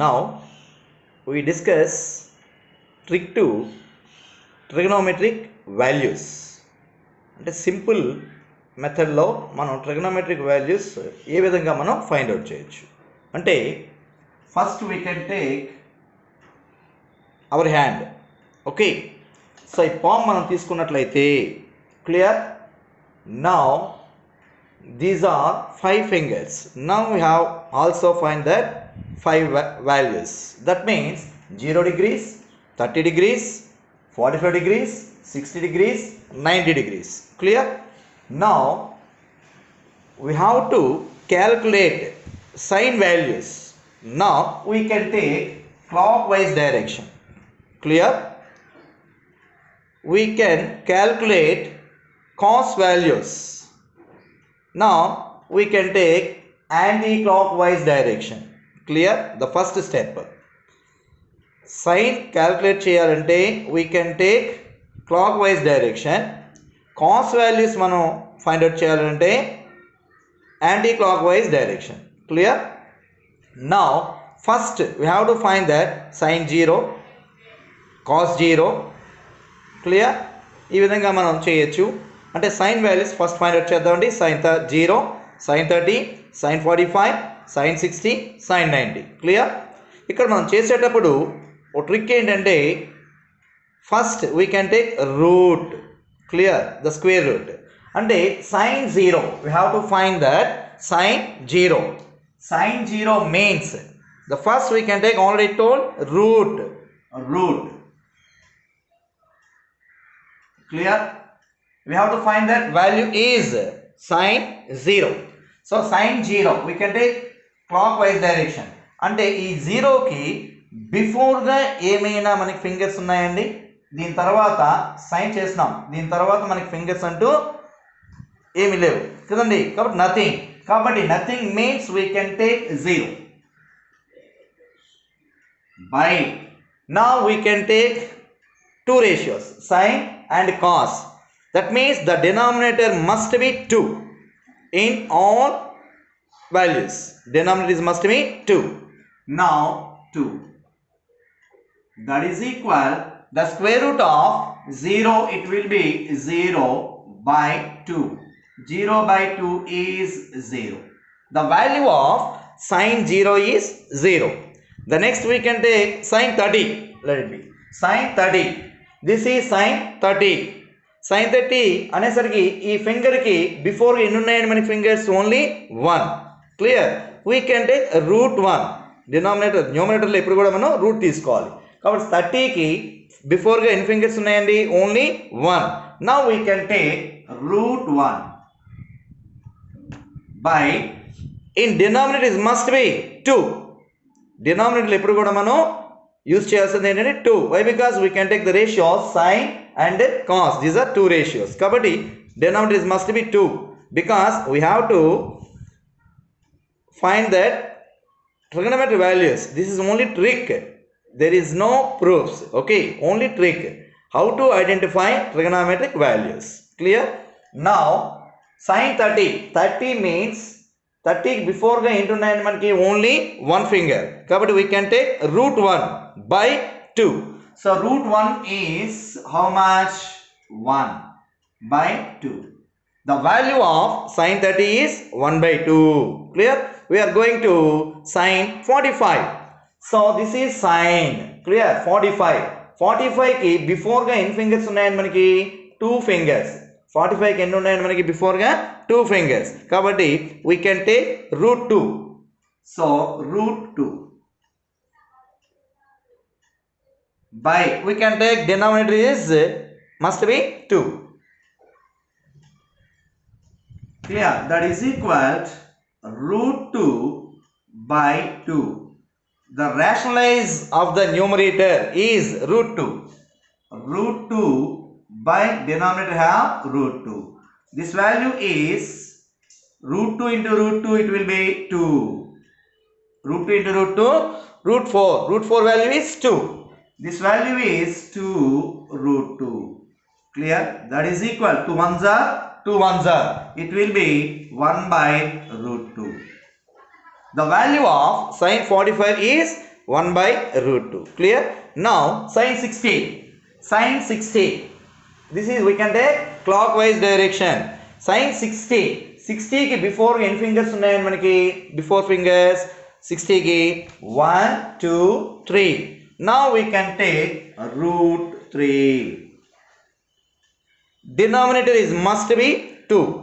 Now we discuss trick to trigonometric values. అంటే simple మెథడ్లో మనం ట్రిగనోమెట్రిక్ వాల్యూస్ ఏ విధంగా మనం ఫైండ్ అవుట్ చేయొచ్చు అంటే first we can take our hand. Okay, so ఈ పామ్ మనం తీసుకున్నట్లయితే clear. Now these are 5 fingers. Now we have also find that 5 values. That means 0 degrees, 30 degrees, 45 degrees, 60 degrees, 90 degrees. Clear? Now we have to calculate sine values. Now we can take clockwise direction. Clear? We can calculate cos values. Now we can take anti-clockwise direction. Clear? The first step. Sine calculate cheyalante we can take clockwise direction. Cos values మనం find out cheyalante anti-clockwise direction. Clear? Now first we have to find that sine 0, cos 0. Clear? ఈ విధంగా మనం చేయొచ్చు. అంటే sine values first find out చేద్దామండి. Sine 0, sine 30, sine 45, sine 60, sine 90. Clear? ఇక్కడ మనం చేసేటప్పుడు ఒక ట్రిక్ ఏంటంటే first we can take root. Clear? The square root. అంటే sine 0 we have to find that sine 0. Sine 0 means the first we can take already told root. Clear? We have to find that value is sine 0. So sine 0 we can take clockwise direction. అంటే ఈ 0కి బిఫోర్గా ఏమైనా మనకి fingers ఉన్నాయండి? దీని తర్వాత sign చేసినాం, దీని తర్వాత మనకి ఫింగర్స్ అంటూ ఏమి లేవు కదండి, కాబట్టి నథింగ్. కాబట్టి nothing means we can take 0 by. Now we can take 2 ratios, sine and cos. That means the denominator must be 2 in all values. Denominator must be 2. Now 2. That is equal the square root of 0. It will be 0 by 2. 0 by 2 is 0. The value of sine 0 is 0. The next we can take sine 30. Let it be sine 30. This is sine 30. Sin 30 అనేసరికి ఈ ఫింగర్కి before ఎన్ని ఉన్నాయండి మనకి fingers? Only 1. Clear? We can take root 1. Denominator న్యూమినేటర్లో ఎప్పుడు కూడా మనం route తీసుకోవాలి. కాబట్టి 30కి బిఫోర్గా ఎన్ని ఫింగర్స్ ఉన్నాయండి? Only 1. Now we can take root 1 by. In denominator must be 2. డినామినేటర్లో ఎప్పుడు కూడా మనం యూజ్ చేయాల్సింది ఏంటంటే 2. Why? Because we can take the ratio sine and cos. These are 2 ratios. Kabatti denominator must be 2 because we have to find that trigonometric values. This is only trick. There is no proofs. Okay, only trick. How to identify trigonometric values. Clear? Now sin 30. 30 means 30 before ga into 9 manki only 1 finger. Kabatti we can take root 1 by 2. So root 1 is how much? 1 by 2. The value of sin 30 is 1 by 2. Clear? We are going to sin 45. So this is sin. Clear? 45. 45 ki before ga ఎన్ని fingers ఉన్నాయని మనకి? 2 fingers. 45 కి ఎన్ని ఉన్నాయని మనకి before ga 2 fingers. కాబట్టి we can take root 2. So root 2 by we can take denominator is must be 2. Clear? That is equal to root 2 by 2. The rationalize of the numerator is root 2. Root 2 by denominator have root 2. This value is root 2 into root 2, it will be 2. Root 2 into root 2, root 4. Root 4 value is 2. This value is 2 root 2. Clear? That is equal to 1s are 2 1s are. It will be 1 by root 2. The value of sin 45 is 1 by root 2. Clear? Now sin 60. Sin 60. This is, we can take clockwise direction. Sin 60. 60 ki before n fingers unnayani manaki, before fingers 60 ki 1 2 3. Now we can take root 3. Denominator is must be 2.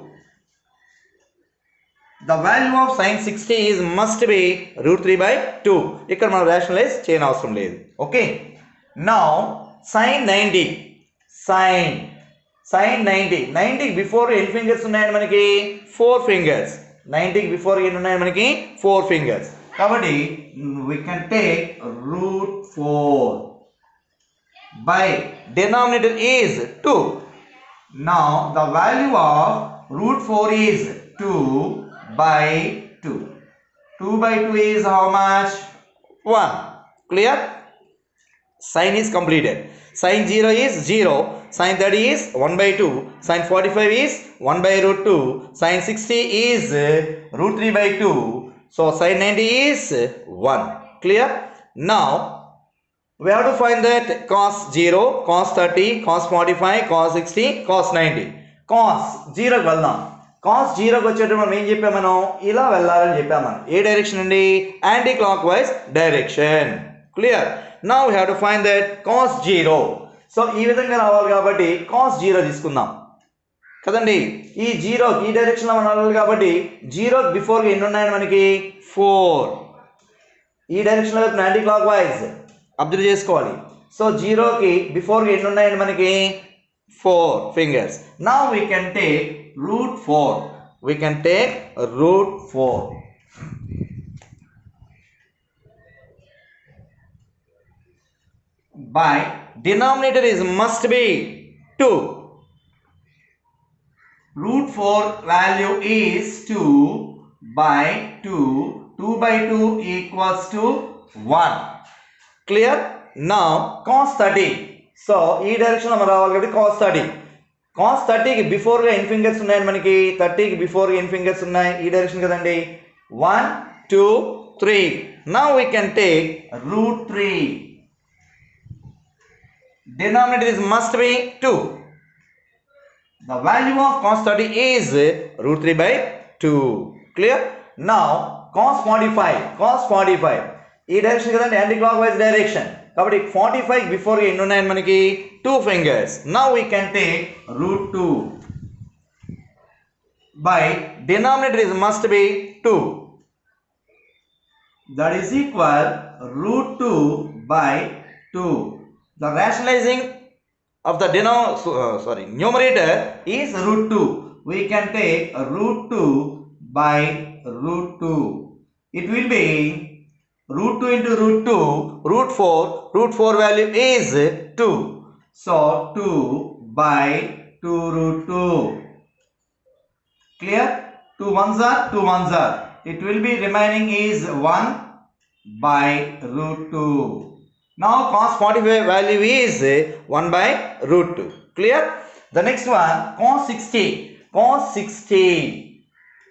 The value of sin 60 is must be root 3 by 2. ఇక్కడ మనం rationalize చేయని అవసరం లేదు. Okay. Now sin 90. Sin 90. 90 కి before ఎన్ని fingers ఉన్నాయని మనకి 4 fingers. 90 కి before ఎన్ని ఉన్నాయని మనకి 4 fingers. కాబట్టి we can take root 4 by denominator is 2. Now the value of root 4 is 2 by 2. 2 by 2 is how much? 1. Clear? Sin is completed. Sin 0 is 0. Sin 30 is 1 by 2. Sin 45 is 1 by root 2. Sin 60 is root 3 by 2. So sin 90 is 1. Clear? Now we have to find that cos 0, cos 30, cos 45, cos 60, cos 90. Cos 0 వెళ్దాం. cos 0 కి వచ్చేటప్పుడు మనం ఏం చెప్పాం, మనం ఇలా వెళ్ళాలని చెప్పాం. మనం ఏ డైరెక్షన్ అండి? Anti clock wise direction. Clear? Now we have to find that cos 0. So ఈ విధంగా రావాలి కాబట్టి cos 0 తీసుకుందాం కదండి. ఈ 0 ఈ డైరెక్షన్లో మనం వెళ్ళాలి కాబట్టి 0 బిఫోర్ ఎన్ని ఉన్నాయని మనకి 4. ఈ డైరెక్షన్లో యాంటీ క్లాక్ వైజ్ అబ్జర్వ్ చేసుకోవాలి. సో 0కి బిఫోర్ ఎన్ని ఉన్నాయని మనకి 4 fingers. Now we can take root 4. We can take root 4. By denominator is must be 2. Root 4 value is 2 by 2. 2 by 2 equals to 1. Clear? Now cos 30. So ఈ డైరెక్షన్లో మనం రావాలి కాబట్టి cos 30. cos 30కి బిఫోర్గా ఎన్ని ఫింగర్స్ ఉన్నాయని మనకి 30కి బిఫోర్గా ఎన్ని ఫింగర్స్ ఉన్నాయి? ఈ డైరెక్షన్ కదండి. 1 2 3. Now we can take root 3. Denominator is must be 2. The value of cos 30 is root 3 by 2. Clear? Now cos 45. Cos 45 ఈ డైరెక్షన్ కదండి, యాంటీ క్లాక్ వైజ్ డైరెక్షన్. కాబట్టి 45 బిఫోర్ ఎన్ని ఉన్నాయని మనకి 2 fingers. Now we can take root 2 by denominator is must be 2. That is equal root 2 by 2. The rationalizing of the numerator is root 2. We can take root 2 by root 2. It will be root 2 into root 2, root 4. Root 4 value is 2. So 2 by 2 root 2. Clear? 2 ones are 2 ones are. It will be remaining is 1 by root 2. Now cos 45 value is 1 by root 2. Clear? The next one cos 60. Cos 60.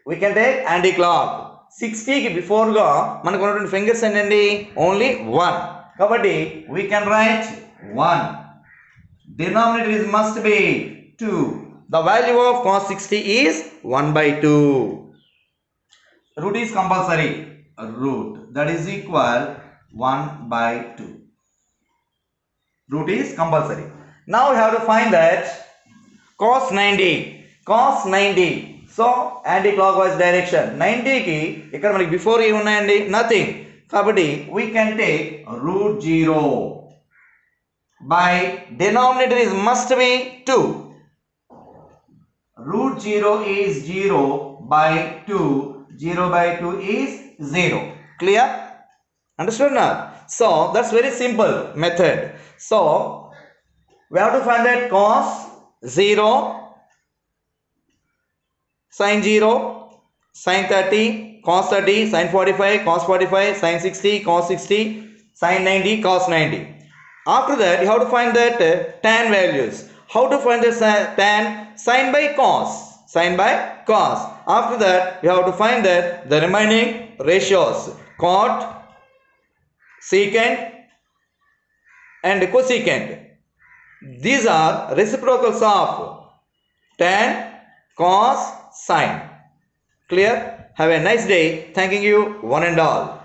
We can take anti-clock. 60కి బిఫోర్గా మనకు ఉన్నటువంటి fingers ఏంటండి? Only 1. కాబట్టి we can write 1. Denominator is must be 2. The value of cos 60 is 1 by 2. Root is compulsory. Root that is equal 1 by 2. Root is compulsory. Now we have to find that cos 90. Cos 90. So anticlockwise direction. 90కి ఇక్కడ మనకి before ఏమి ఉన్నాయండి? Nothing. కాబట్టి we can take root 0 by denominator is must be 2. Root 0 is 0 by 2. 0 by 2 is 0. Clear? Understood now? So that's very simple method. So we have to find that cos 0, sin 0, sin 30, cos 30, sin 45, cos 45, sin 60, cos 60, sin 90, cos 90. After that you have to find that tan values. How to find the tan? Sin by cos. Sin by cos. After that you have to find that the remaining ratios. Cot, secant and cosecant. These are reciprocals of tan, cos, sin. Clear? Have a nice day. Thanking you one and all.